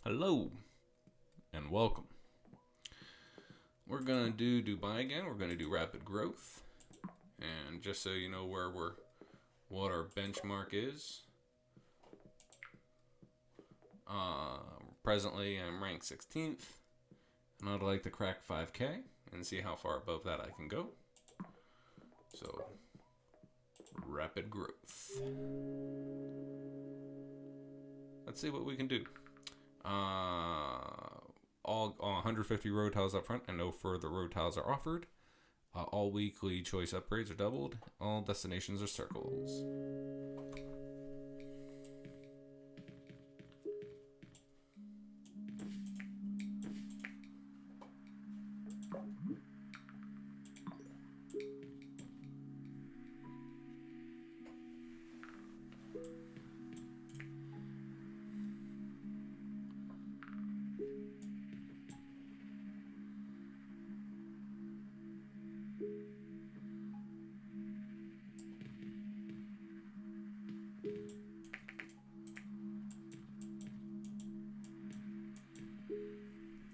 Hello and welcome. We're gonna do Dubai again. We're gonna do rapid growth, and just so you know what our benchmark is. Presently, I'm ranked 16th, and I'd like to crack 5K and see how far above that I can go. So, rapid growth. Let's see what we can do. All 150 road tiles up front, and no further road tiles are offered. All weekly choice upgrades are doubled. All destinations are circles.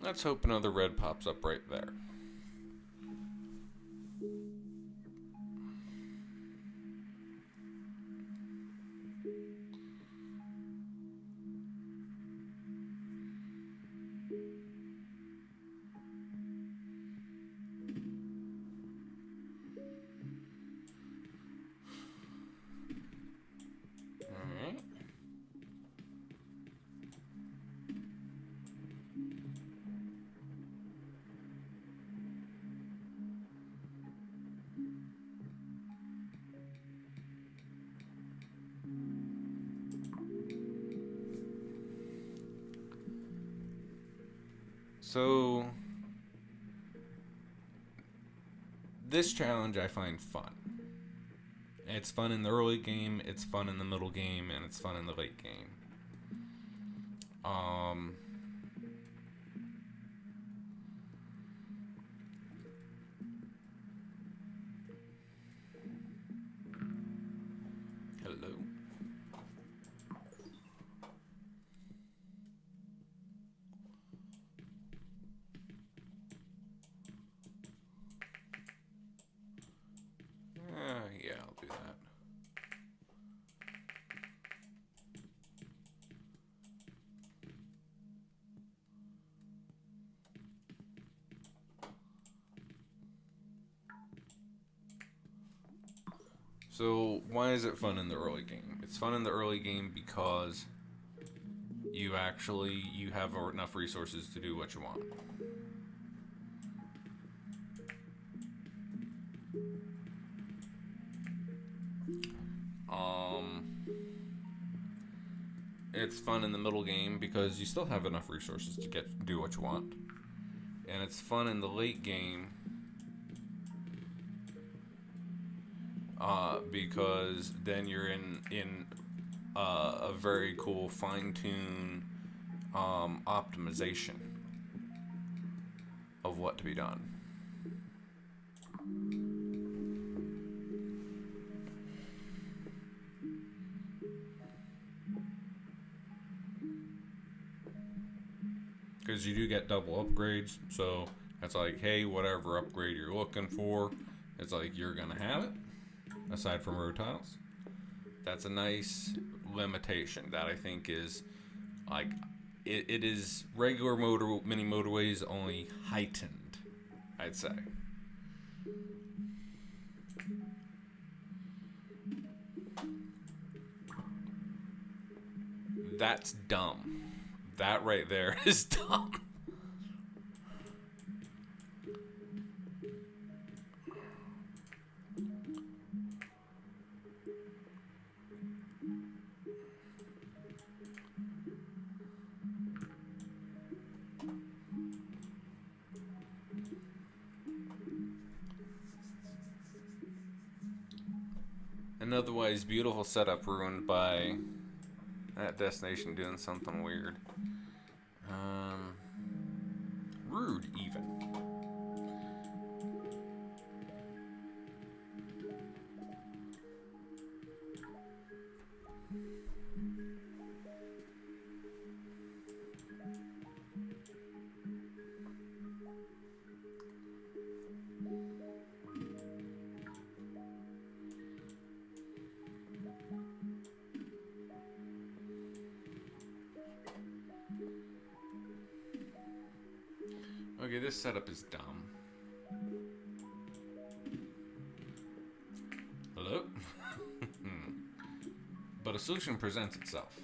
Let's hope another red pops up right there. Alright. So, this challenge I find fun. It's fun in the early game, it's fun in the middle game, and it's fun in the late game. Hello. Yeah, I'll do that. So, why is it fun in the early game? It's fun in the early game because you have enough resources to do what you want. It's fun in the middle game because you still have enough resources to do what you want. And it's fun in the late game because then you're in a very cool fine-tune optimization of what to be done. Because you do get double upgrades, so it's like, hey, whatever upgrade you're looking for, it's like you're gonna have it. Aside from road tiles, that's a nice limitation that I think is like it is regular mini motorways, only heightened, I'd say. That's dumb. That right there is dumb. An otherwise beautiful setup ruined by that destination doing something weird. Rude, even. Okay, this setup is dumb. Hello? But a solution presents itself.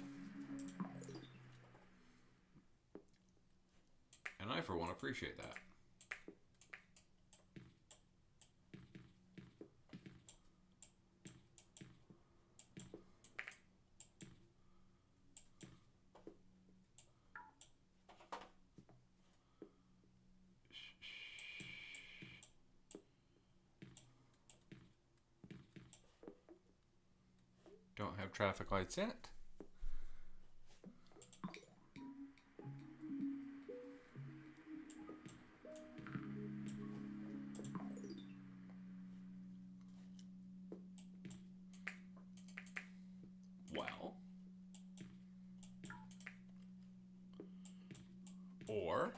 And I, for one, appreciate that. Don't have traffic lights yet. Well. Or.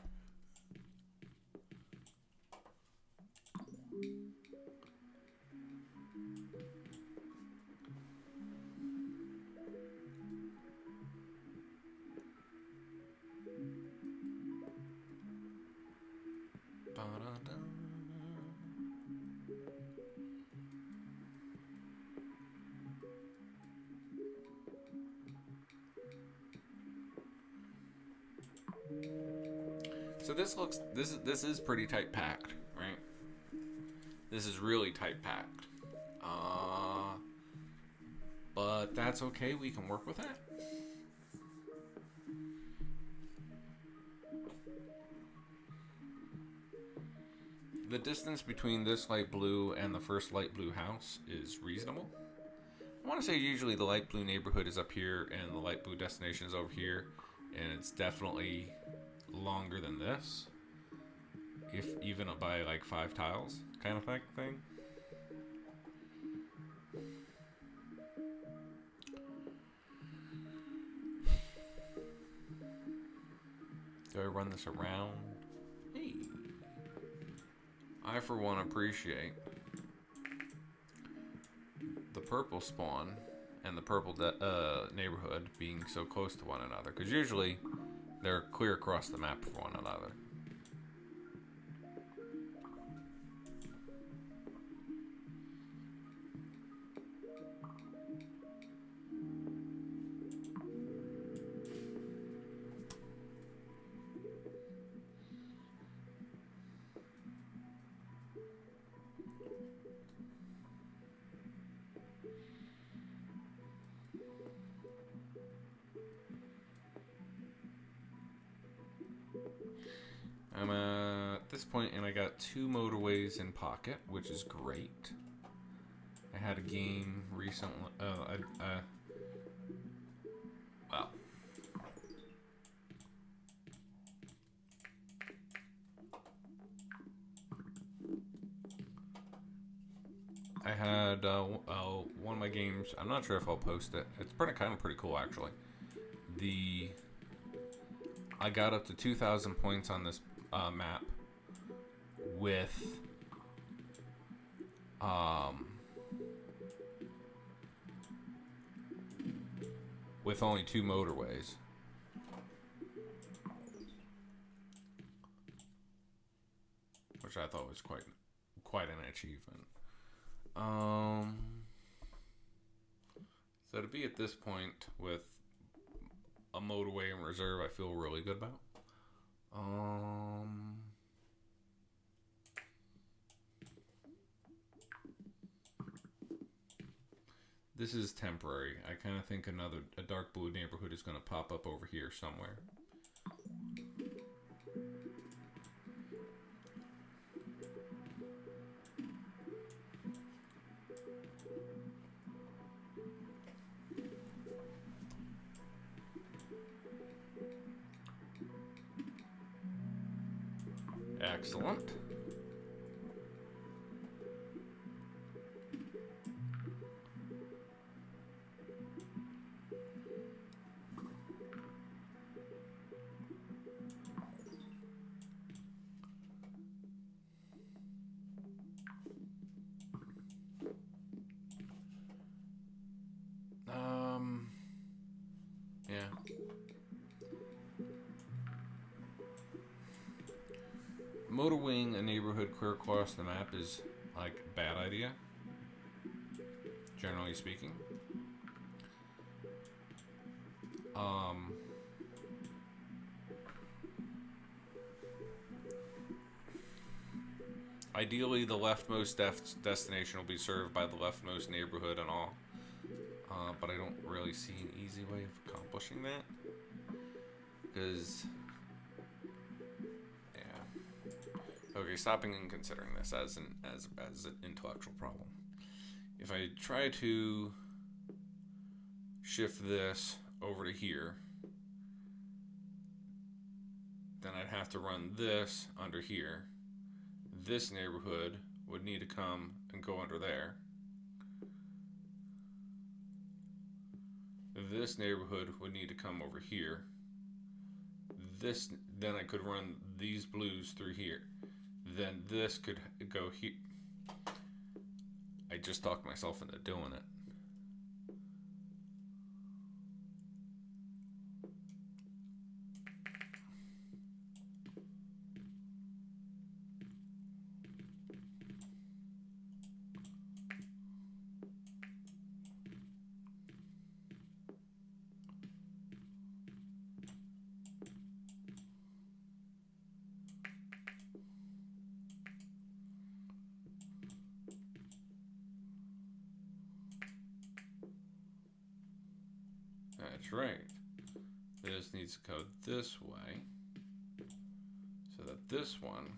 So this is pretty tight packed, right? This is really tight packed. But that's okay, we can work with that. The distance between this light blue and the first light blue house is reasonable. I want to say usually the light blue neighborhood is up here and the light blue destination is over here, and it's definitely longer than this, if even by like 5 tiles kind of thing. Do I run this around? Hey. I, for one, appreciate the purple spawn and the purple neighborhood being so close to one another, because usually they're clear across the map for one another. I'm at this point, and I got 2 motorways in pocket, which is great. I had a game recently. Well, I had one of my games. I'm not sure if I'll post it. It's kind of pretty cool, actually. I got up to 2,000 points on this map with only 2 motorways. Which I thought was quite an achievement. So to be at this point with a motorway in reserve, I feel really good about. This is temporary. I kind of think a dark blue neighborhood is going to pop up over here somewhere. Excellent. Yeah. motorwaying a neighborhood clear across the map is like a bad idea, generally speaking. Ideally, the leftmost destination will be served by the leftmost neighborhood and all. But I don't really see an easy way of accomplishing that. Because, yeah. Okay, stopping and considering this as an intellectual problem. If I try to shift this over to here, then I'd have to run this under here. This neighborhood would need to come and go under there. This neighborhood would need to come over here. Then I could run these blues through here. Then this could go here. I just talked myself into doing it. That's right. This needs to go this way so that this one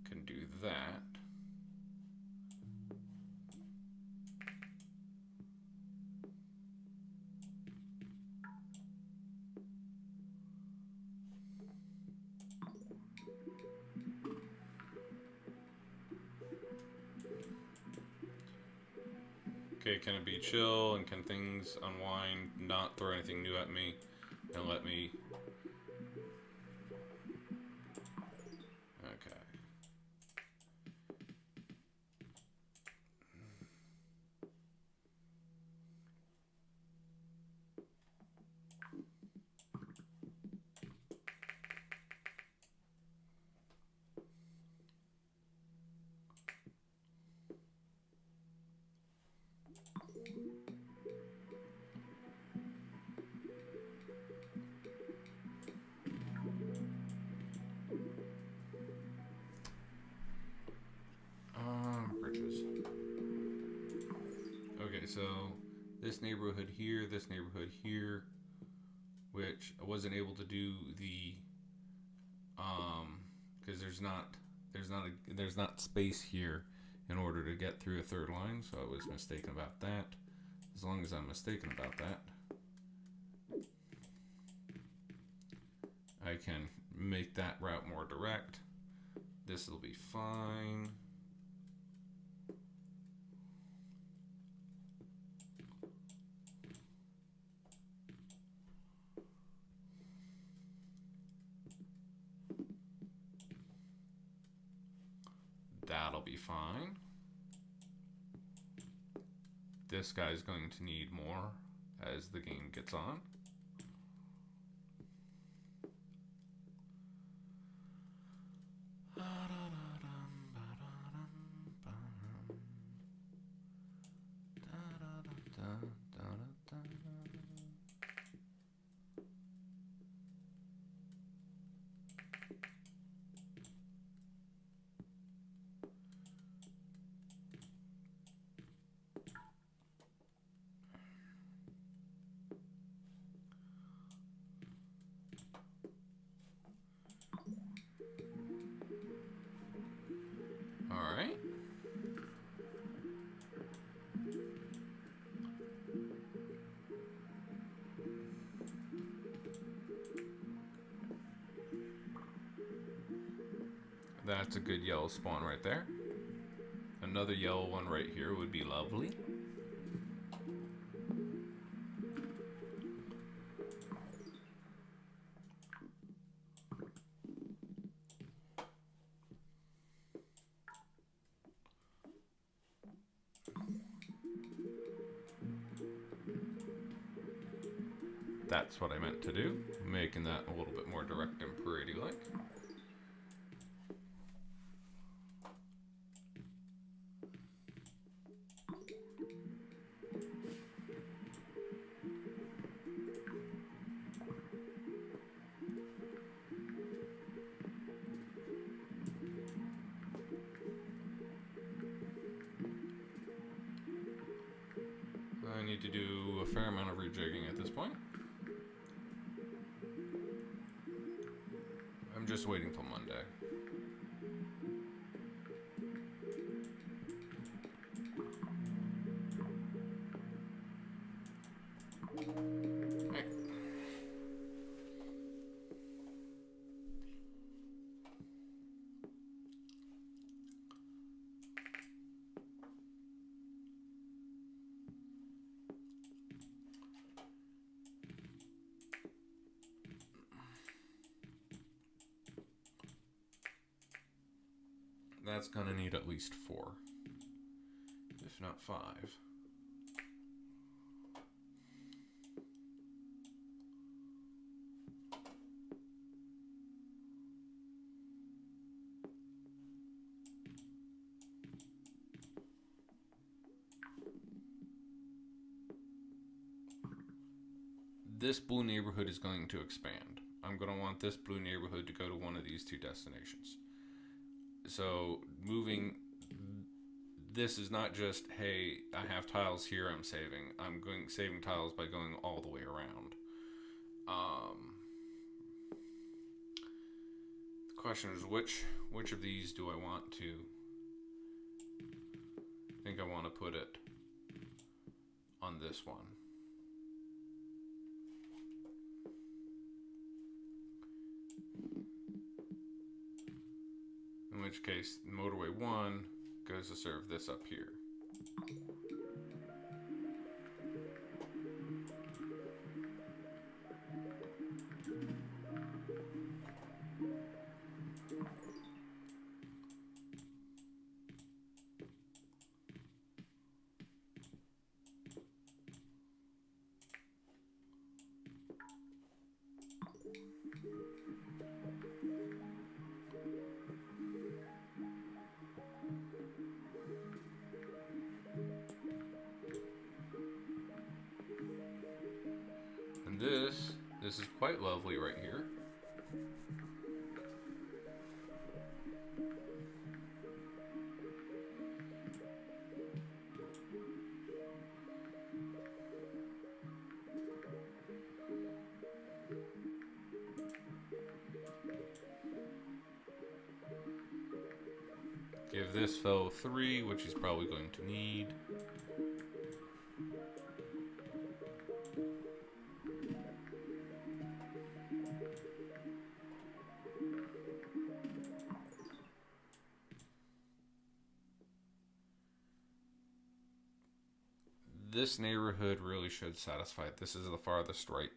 can do that. Okay, can it be chill and can things unwind, not throw anything new at me, and let me... Okay. Bridges. Okay, so this neighborhood here, which I wasn't able to do the because there's not space here in order to get through a third line, so I was mistaken about that. As long as I'm mistaken about that, I can make that route more direct. This will be fine. That'll be fine. This guy's going to need more as the game gets on. Alright. That's a good yellow spawn right there. Another yellow one right here would be lovely. That's what I meant to do, making that a little bit more direct and parade-like. a fair amount of rejigging at this point. I'm just waiting till Monday. Right. That's gonna need at least 4, if not 5. This blue neighborhood is going to expand. I'm going to want this blue neighborhood to go to one of these 2 destinations. So moving, this is not just, hey, I have tiles here I'm saving. I'm saving tiles by going all the way around. The question is, which of these do I want to? I think I want to put it on this one. In which case, motorway 1 goes to serve this up here. And this is quite lovely right here. Give this fellow 3, which he's probably going to need. This neighborhood really should satisfy it. This is the farthest right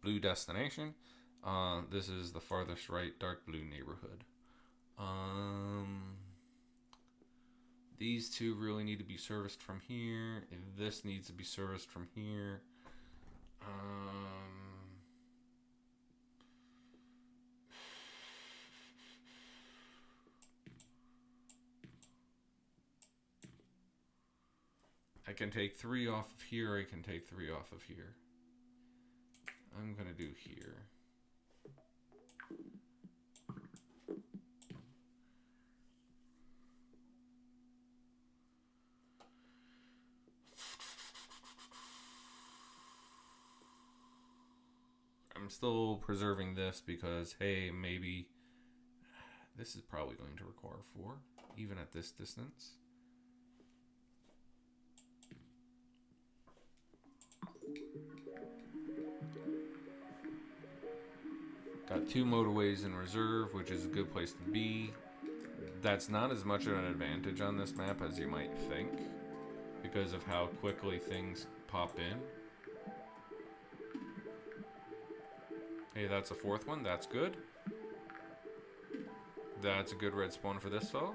blue destination. This is the farthest right dark blue neighborhood. These 2 really need to be serviced from here. This needs to be serviced from here. I can take 3 off of here. I can take 3 off of here. I'm going to do here. I'm still preserving this because, hey, maybe this is probably going to require 4, even at this distance. Got 2 motorways in reserve, which is a good place to be. That's not as much of an advantage on this map as you might think, because of how quickly things pop in. Hey, that's a 4th one. That's good. That's a good red spawn for this fellow.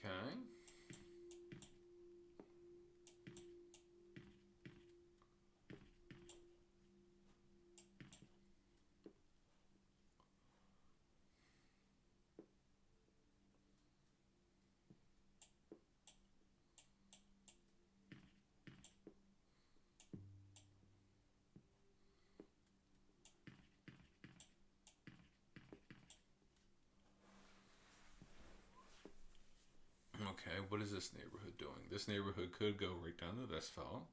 Okay. Okay, what is this neighborhood doing? This neighborhood could go right down to this fellow.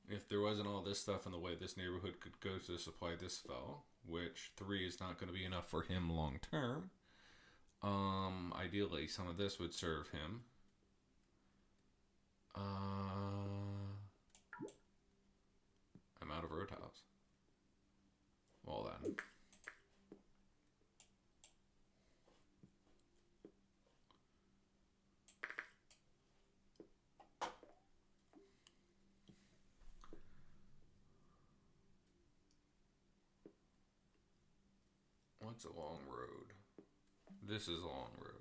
If there wasn't all this stuff in the way, this neighborhood could go to supply this fellow, which 3 is not going to be enough for him long term. Ideally, some of this would serve him. I'm out of road tiles. Well then. What's a long road? This is a long road.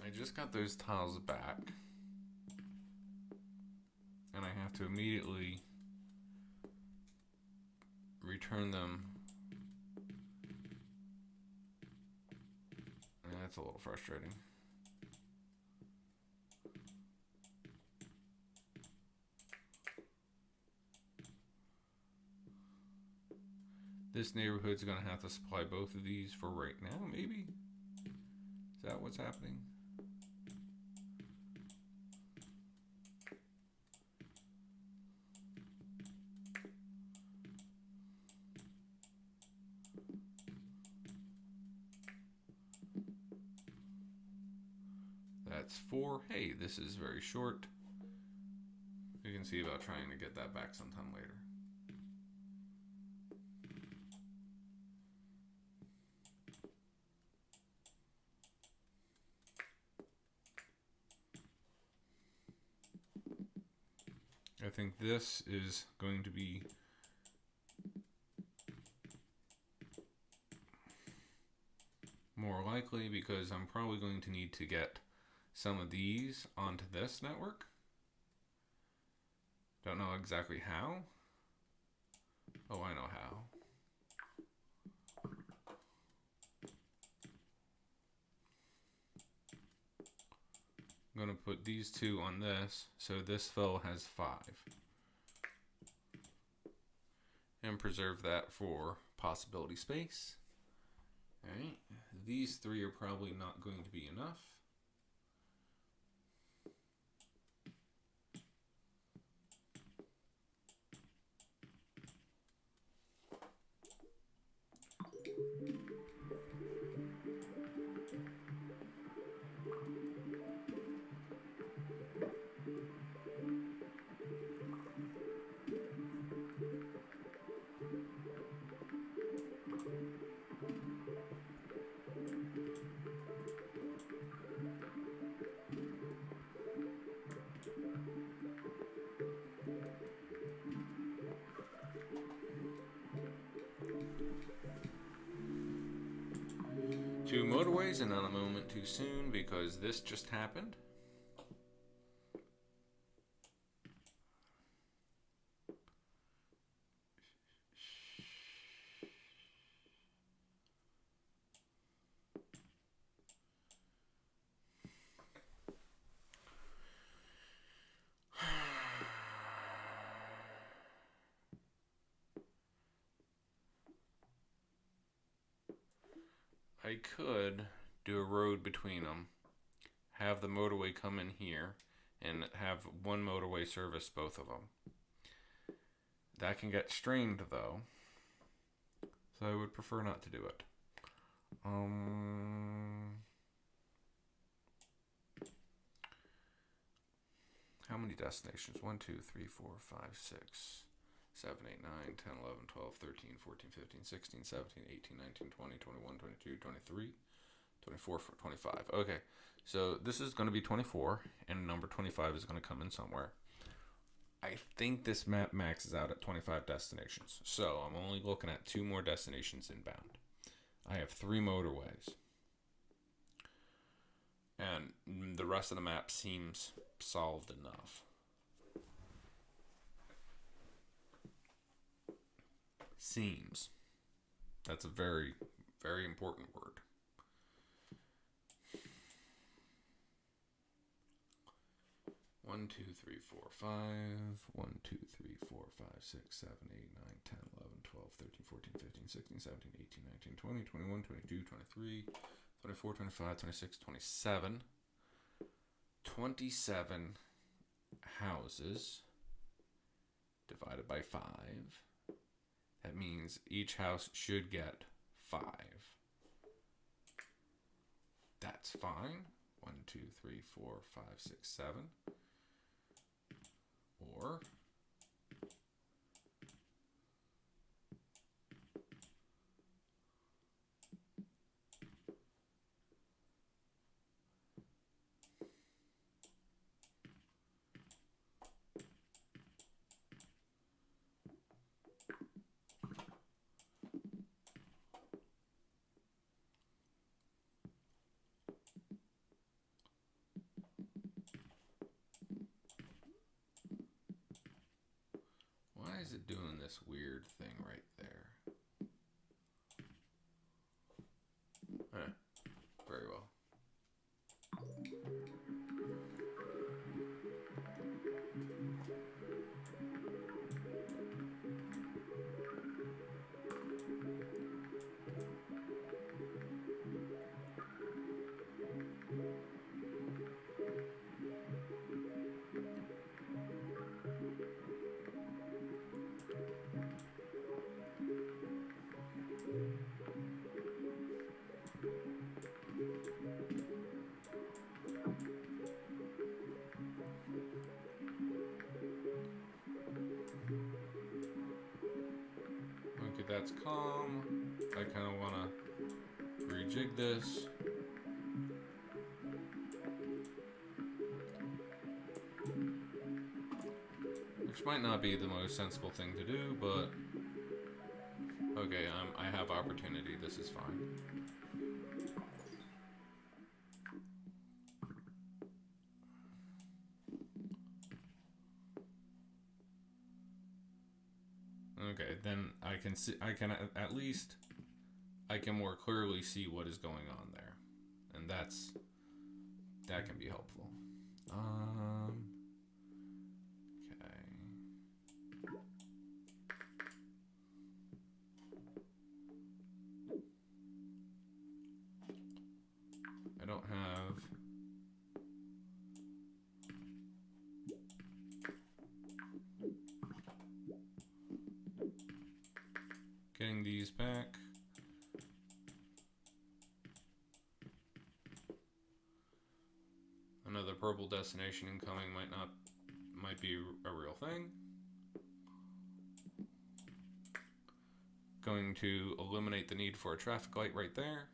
I just got those tiles back. And I have to immediately return them. That's a little frustrating. This neighborhood's going to have to supply both of these for right now, maybe? Is that what's happening? That's 4. Hey, this is very short. We can see about trying to get that back sometime later. I think this is going to be more likely because I'm probably going to need to get some of these onto this network. Don't know exactly how. Oh, I know how. I'm going to put these 2 on this, so this fellow has 5. And preserve that for possibility space. Alright, these 3 are probably not going to be enough. Two motorways and not a moment too soon because this just happened. I could do a road between them, have the motorway come in here, and have one motorway service both of them. That can get strained though, so I would prefer not to do it. How many destinations? 1, 2, 3, 4, 5, 6, 7, 8, 9, 10, 11, 12, 13, 14, 15, 16, 17, 18, 19, 20, 21, 22, 23, 24, 25. Okay, so this is going to be 24, and number 25 is going to come in somewhere. I think this map maxes out at 25 destinations, so I'm only looking at 2 more destinations inbound. I have 3 motorways, and the rest of the map seems solved enough. Seams. That's a very, very important word. One, two, three, four, five. 1, 2, 3, 4, 5, 6, 7, 8, 9, 10, 11, 12, 13, 14, 15, 16, 17, 18, 19, 20, 21, 22, 23, 24, 25, 26, 27. 27 houses divided by 5. That means each house should get 5. That's fine. 1, 2, 3, 4, 5, 6, 7. Or why is it doing this weird thing right there? Very well. Okay, that's calm. I kind of want to rejig this. Which might not be the most sensible thing to do, but okay, I have opportunity. This is fine. Okay, then I can see. I can at least. I can more clearly see what is going on there, and that can be helpful. Okay. I don't have. Getting these back. Another purple destination incoming might be a real thing. Going to eliminate the need for a traffic light right there.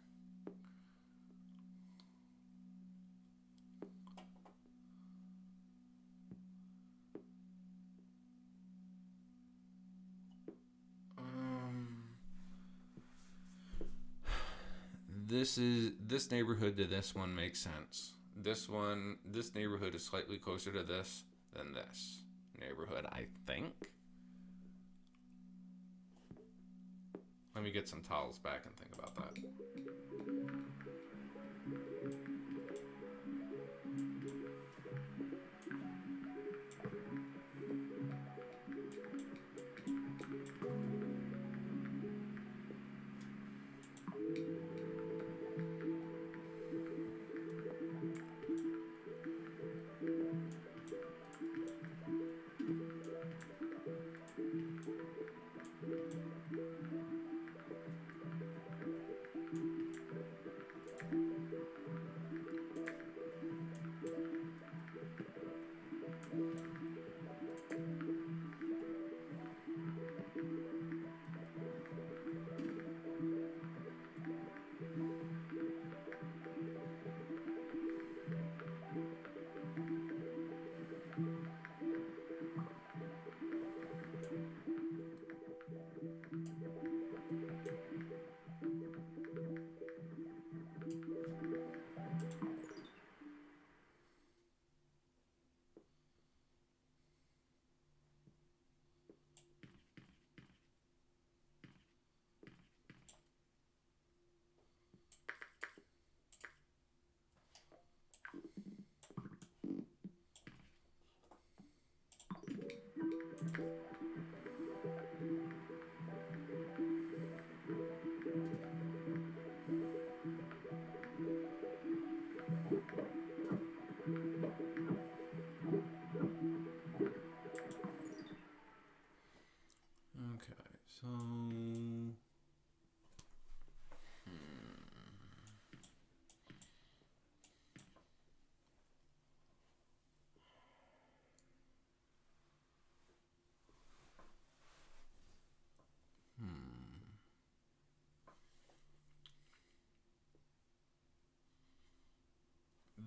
This neighborhood to this one makes sense. This neighborhood is slightly closer to this than this neighborhood, I think. Let me get some tiles back and think about that.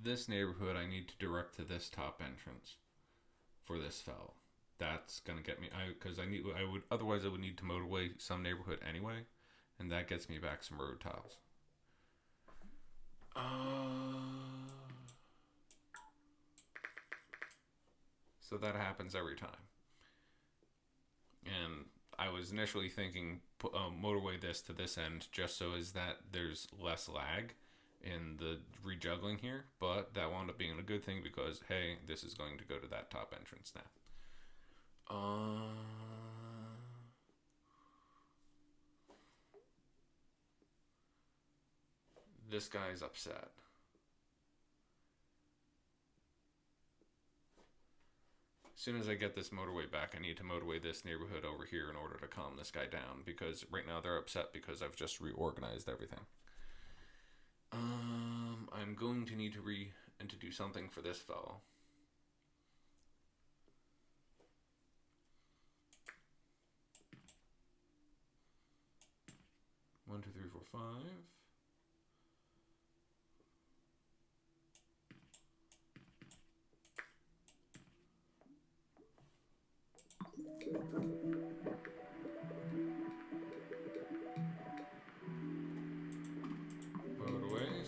this neighborhood, I need to direct to this top entrance for this fellow. That's gonna get me. I would otherwise I would need to motorway some neighborhood anyway, and that gets me back some road tiles. So that happens every time. And I was initially thinking motorway this to this end just so as that there's less lag in the rejuggling here, but that wound up being a good thing because, hey, this is going to go to that top entrance now. This guy's upset. As soon as I get this motorway back, I need to motorway this neighborhood over here in order to calm this guy down, because right now they're upset because I've just reorganized everything. I'm going to need to do something for this fellow. One, two, three, four, five.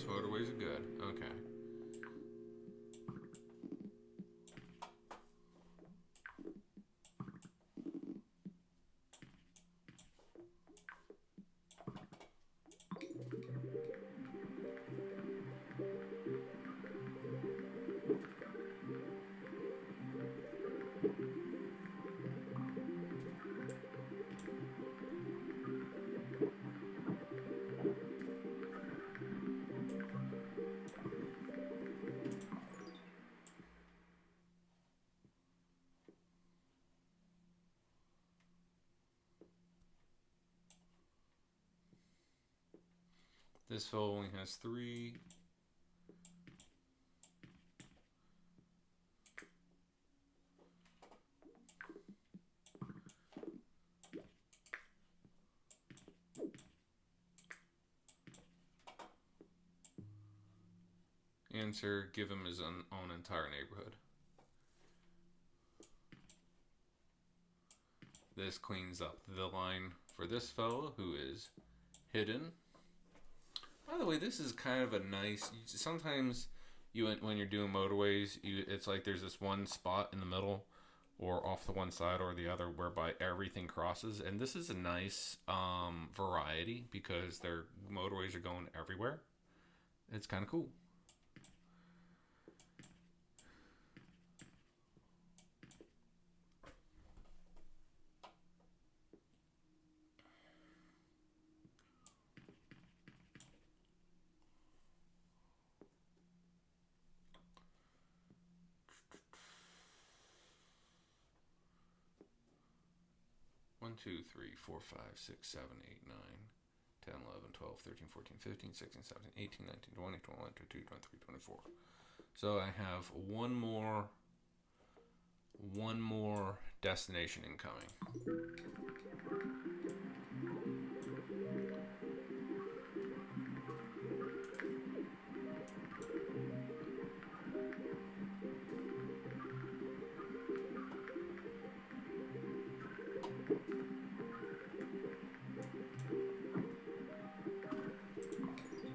Motorways are good. Okay. This fellow only has 3. Answer, give him his own entire neighborhood. This cleans up the line for this fellow who is hidden. By the way, this is kind of a nice. Sometimes when you're doing motorways, it's like there's this one spot in the middle, or off to one side or the other, whereby everything crosses. And this is a nice variety because their motorways are going everywhere. It's kind of cool. One, 2, 3, 4, 5, 6, 7, 8, 9, 10, 11, 12, 13, 14, 15, 16, 17, 18, 19, 20, 21, 22, 23, 24. So I have one more destination incoming.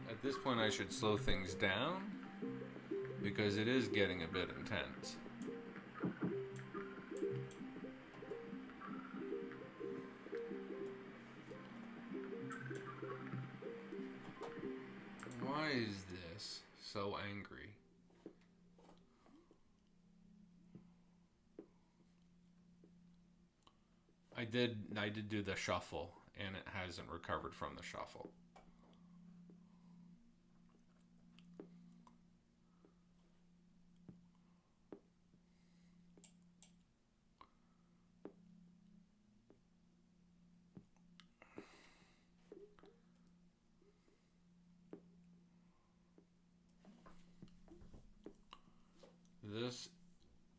At this point, I should slow things down because it is getting a bit intense. Why is this so angry? I did do the shuffle, and it hasn't recovered from the shuffle.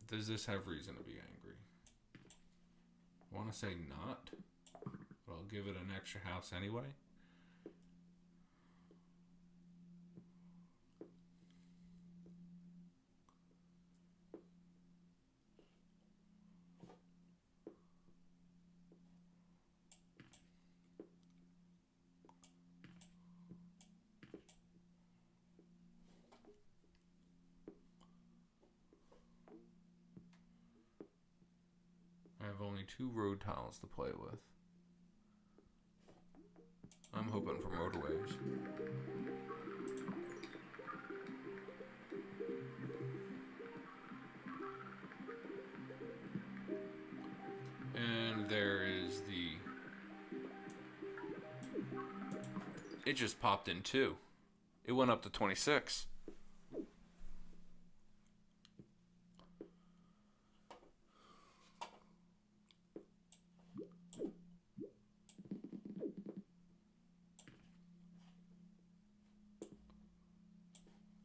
Does this have reason to be angry? I want to say not, but I'll give it an extra house anyway. 2 road tiles to play with. I'm hoping for motorways. And there is the... It just popped in 2. It went up to 26.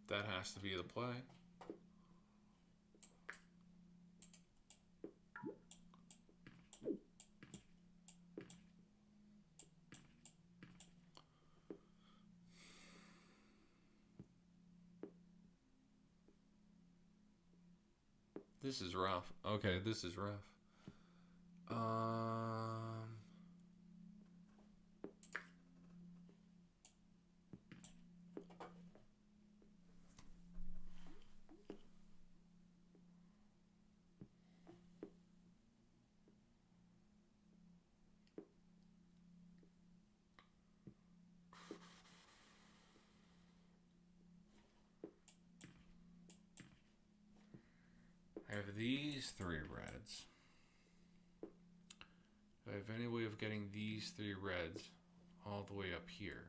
That has to be the play. This is rough. Okay, this is rough. I have these 3 reds. Do I have any way of getting these 3 reds all the way up here?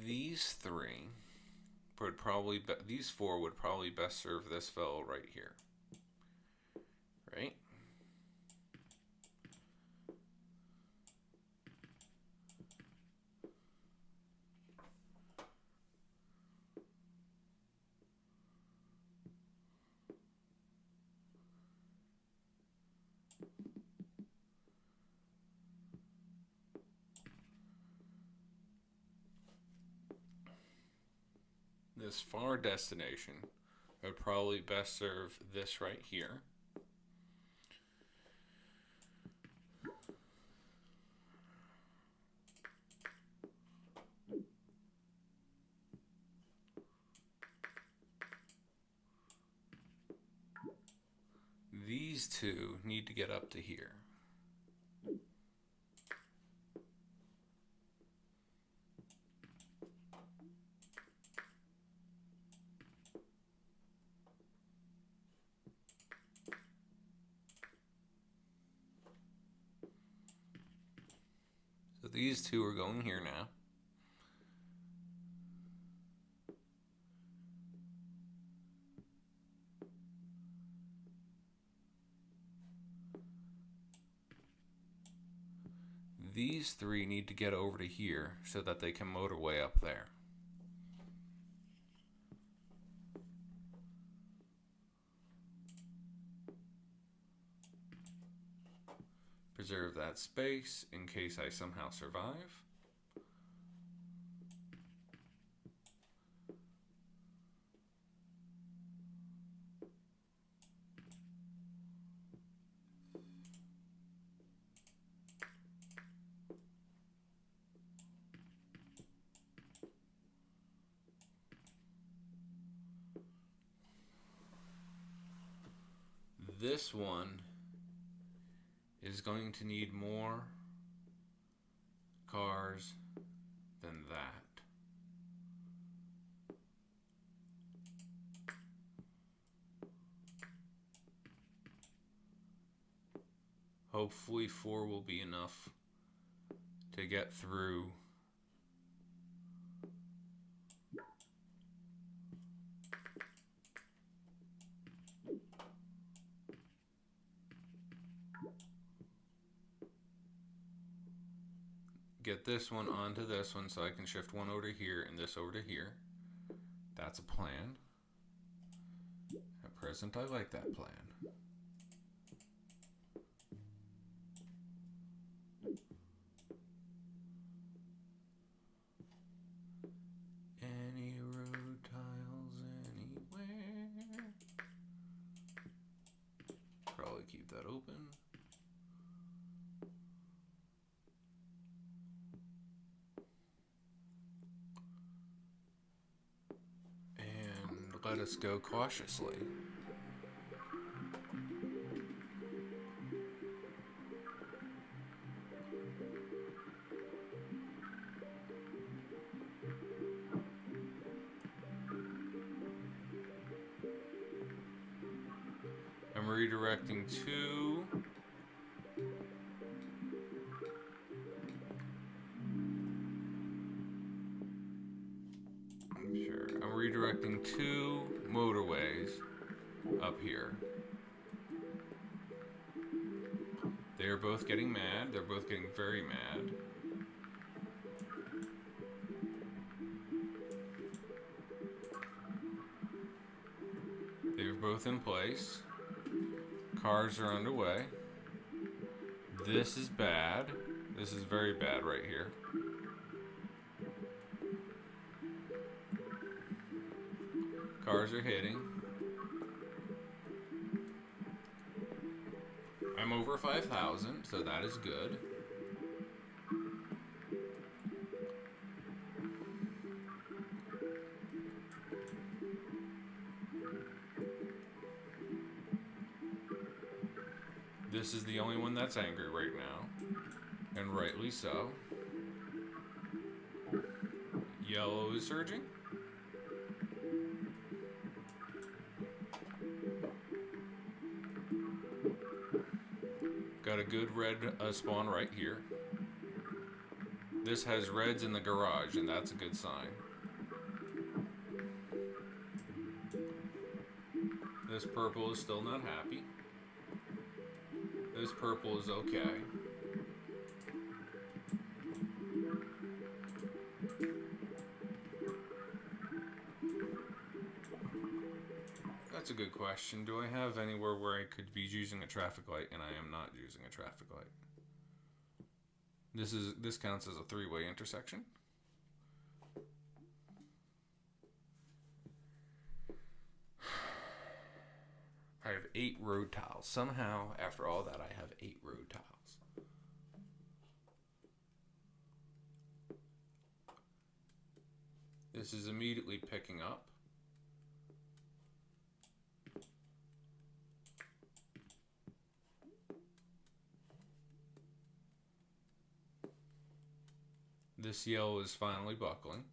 These 3 would probably these 4 would probably best serve this fellow right here. Right? This far destination would probably best serve this right here. These 2 need to get up to here. So these 2 are going here now. These 3 need to get over to here so that they can motorway up there. Preserve that space in case I somehow survive. This one is going to need more cars than that. Hopefully 4 will be enough to get through. Get this one onto this one so I can shift one over to here and this over to here. That's a plan. At present, I like that plan. Any road tiles anywhere? Probably keep that open. And let us go cautiously. I'm redirecting to I'm redirecting 2 motorways up here. They are both getting mad. They're both getting very mad. They're both in place. Cars are underway. This is bad. This is very bad right here. Cars are hitting. I'm over 5,000, so that is good. This is the only one that's angry right now, and rightly so. Yellow is surging. Got a good red spawn right here. This has reds in the garage, and that's a good sign. This purple is still not happy. This purple is okay. That's a good question. Do I have anywhere where I could be using a traffic light and I am not using a traffic light? This counts as a 3-way intersection. I have 8 road tiles. Somehow, after all that, I have 8 road tiles. This is immediately picking up. This yellow is finally buckling.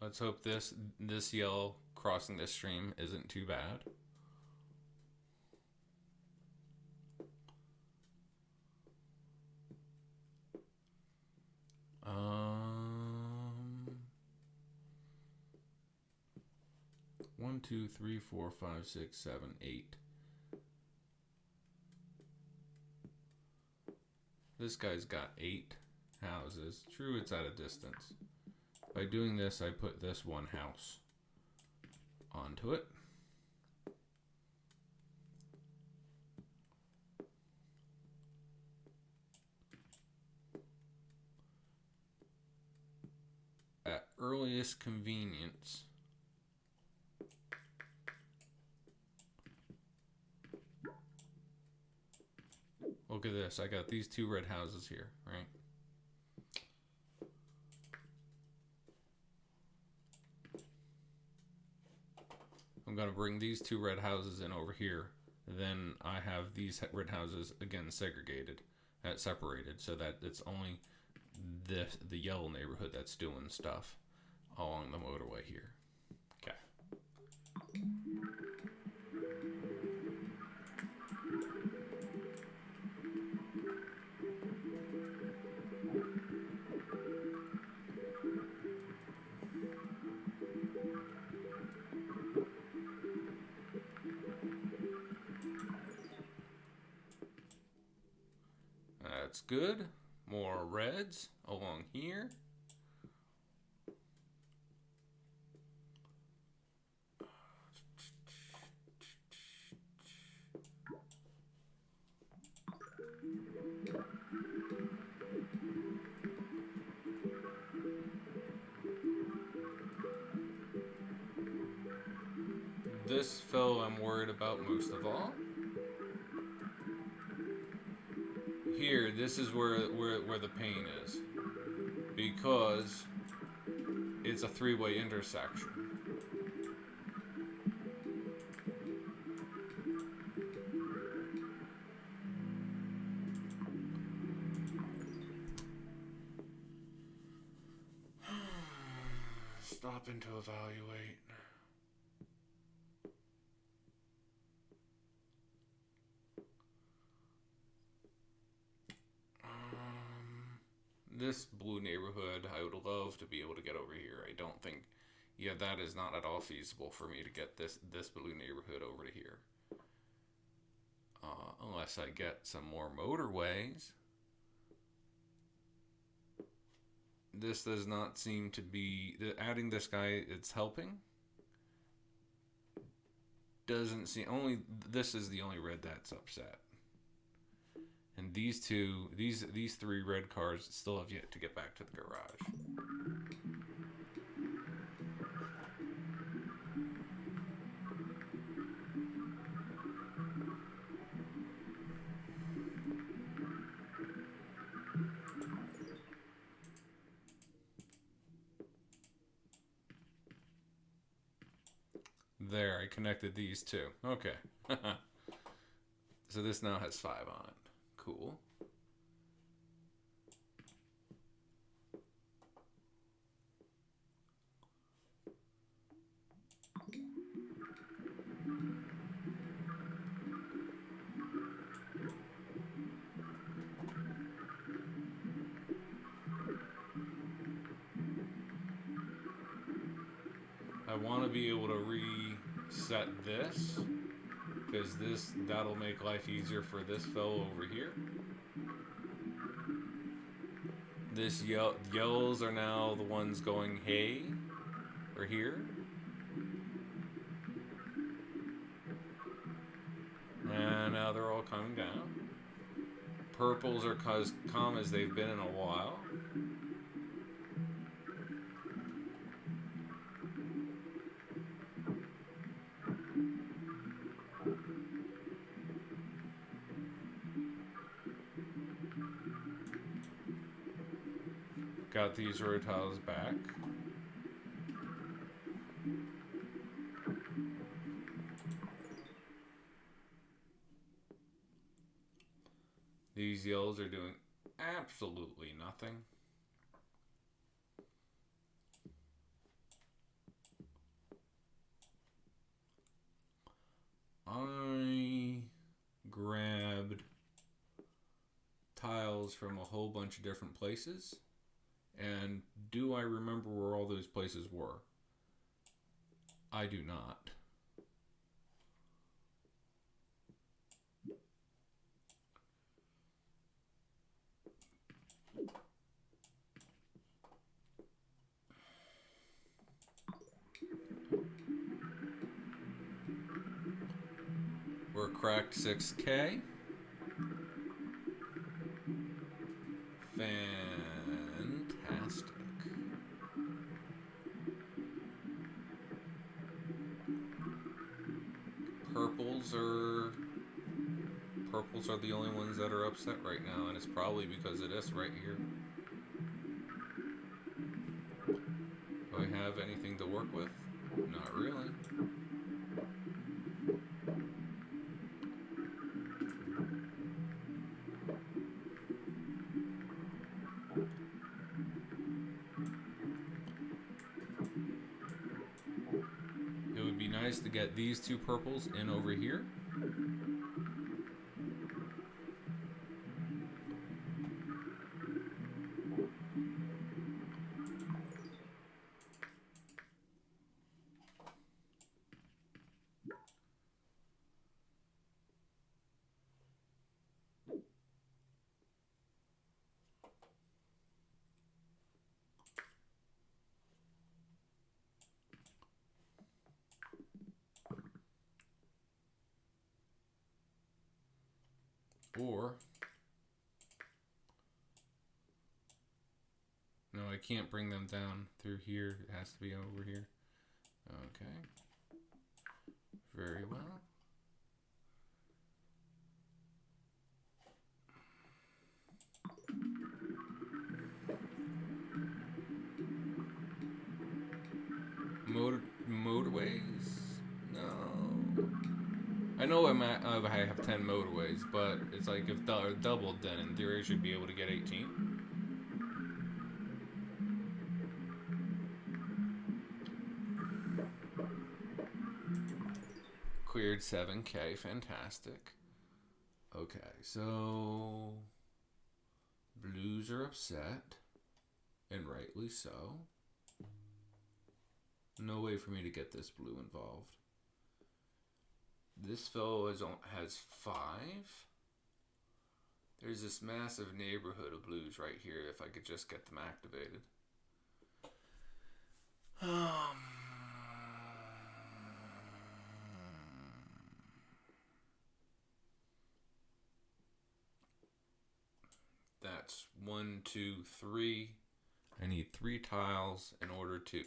Let's hope this yellow crossing this stream isn't too bad. One, 2, 3, 4, 5, 6, 7, 8. This guy's got 8 houses. True, it's at a distance. By doing this, I put this one house onto it. At earliest convenience, look at this. I got these 2 red houses here, right? I'm going to bring these 2 red houses in over here. Then I have these red houses, again, separated, so that it's only the yellow neighborhood that's doing stuff along the motorway here. Okay. That's good. More reds along here. This fellow I'm worried about most of all. Here, this is where the pain is. Because it's a three-way intersection. Stopping to evaluate. This blue neighborhood, I would love to be able to get over here. I don't think, yeah, that is not at all feasible for me to get this blue neighborhood over to here. Unless I get some more motorways. This does not seem to be, adding this guy, it's helping. Doesn't seem, only, this is the only red that's upset. And these two, these three red cars still have yet to get back to the garage. There, I connected these two. Okay. So this now has 5 on it. Cool. I want to be able to reset this, because that'll make life easier for this fellow over here. This yellows are now the ones going hey, or here. And now they're all coming down. Purples are as calm as they've been in a while. Got these road tiles back. These yellows are doing absolutely nothing. I grabbed tiles from a whole bunch of different places. And do I remember where all those places were? I do not. We're cracked 6K. Fantastic. Purples are the only ones that are upset right now, and it's probably because of this right here. Do I have anything to work with? Not really. It would be nice to get these two purples in over here. can't bring them down through here. It has to be over here. Okay. Very well. Motorways? No. I know I have 10 motorways, but it's like if doubled, then in theory I should be able to get 18. Cleared 7K, fantastic. Okay, so Blues are upset, and rightly so. No way for me to get this blue involved. This fellow has 5. There's this massive neighborhood of blues right here if I could just get them activated. That's 1, 2, 3. I need 3 tiles in order to...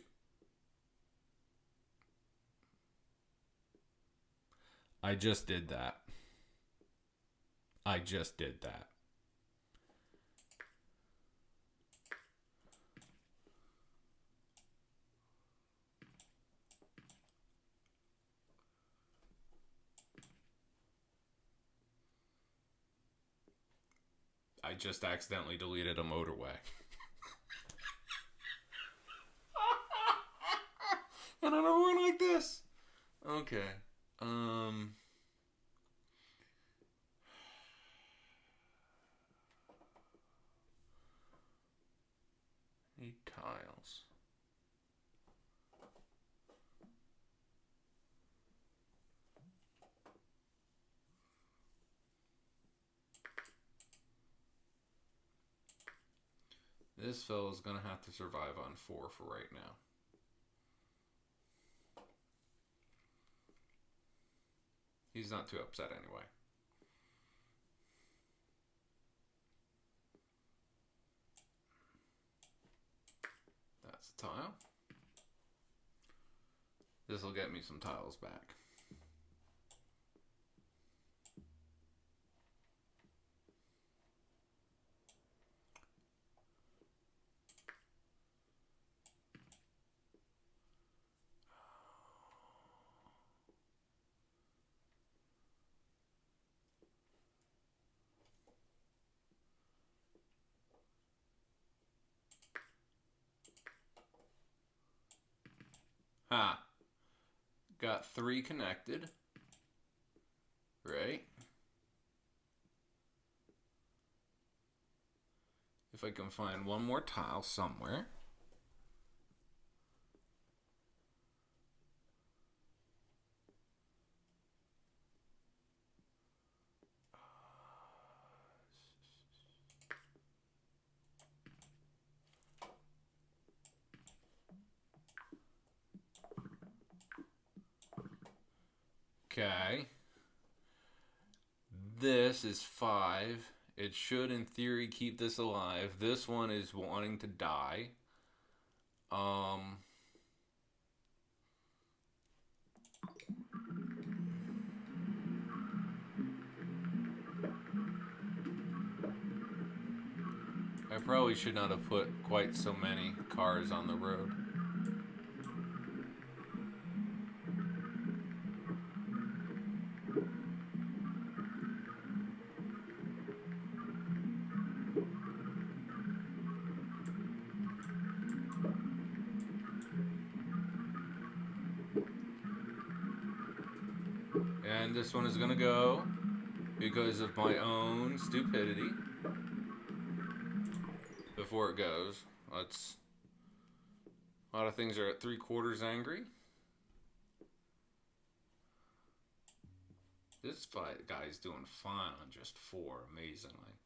I just did that. I just did that. I just accidentally deleted a motorway. And I never went like this. Okay. Need tiles. This fella's gonna have to survive on 4 for right now. He's not too upset anyway. That's a tile. This will get me some tiles back. Ha! Got 3 connected. Right? If I can find one more tile somewhere. Okay. This is 5. It should, in theory, keep this alive. This one is wanting to die. I probably should not have put quite so many cars on the road. And this one is gonna go because of my own stupidity. Before it goes, a lot of things are at 3/4 angry. This guy's doing fine on just 4, amazingly.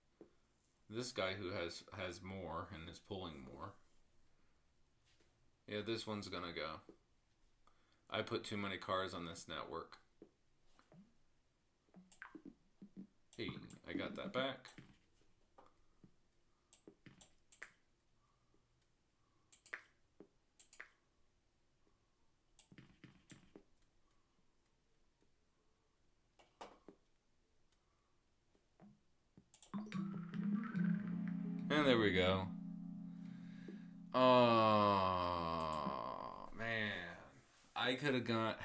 This guy who has more and is pulling more. Yeah, this one's gonna go. I put too many cars on this network. Hey, I got that back. There we go. Oh, man. I could have gone,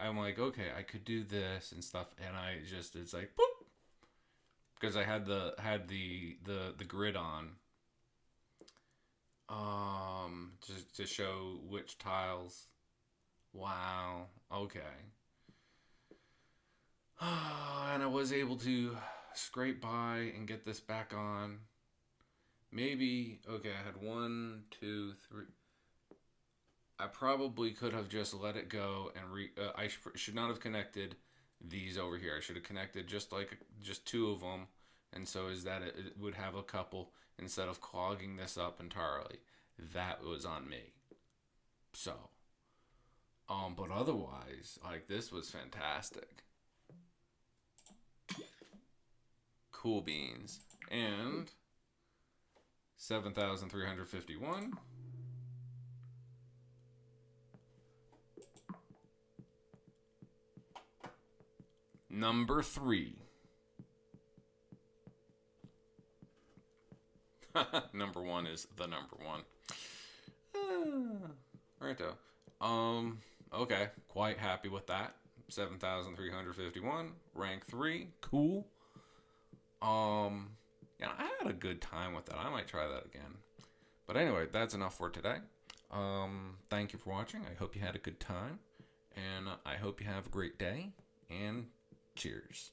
I'm like, okay, I could do this and stuff. And it's like, boop. Because I had the grid on. To show which tiles. Wow. Okay. And I was able to scrape by and get this back on. Maybe, okay, I had 1, 2, 3. I probably could have just let it go and I should not have connected these over here. I should have connected just 2 of them, and so is that it would have a couple instead of clogging this up entirely. That was on me. So, but otherwise, like, this was fantastic. Cool beans. And 7,351. Number 3. Number 1 is the number 1. Right though. Okay, quite happy with that. 7,351, rank 3, cool. Yeah, I had a good time with that. I might try that again. But anyway, that's enough for today. Thank you for watching. I hope you had a good time, and I hope you have a great day. And cheers.